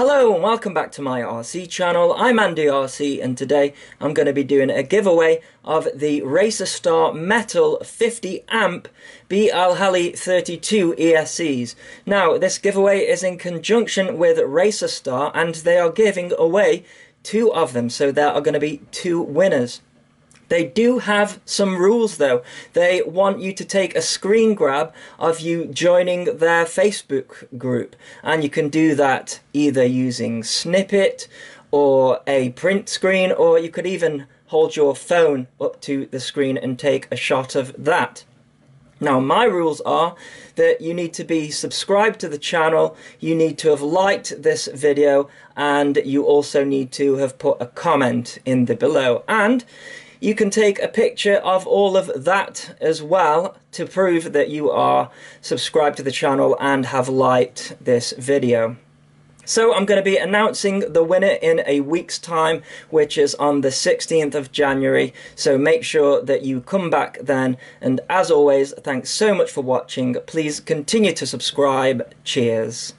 Hello and welcome back to my RC channel. I'm Andy RC and today I'm going to be doing a giveaway of the Racerstar Metal 50 amp BL Heli 32 ESCs. Now this giveaway is in conjunction with Racerstar and they are giving away two of them, so there are going to be two winners. They do have some rules though. They want you to take a screen grab of you joining their Facebook group, and you can do that either using Snippet or a print screen, or you could even hold your phone up to the screen and take a shot of that. Now my rules are that you need to be subscribed to the channel, you need to have liked this video, and you also need to have put a comment in the below. And you can take a picture of all of that as well to prove that you are subscribed to the channel and have liked this video. So I'm going to be announcing the winner in a week's time, which is on the 16th of January. So make sure that you come back then. And as always, thanks so much for watching. Please continue to subscribe. Cheers.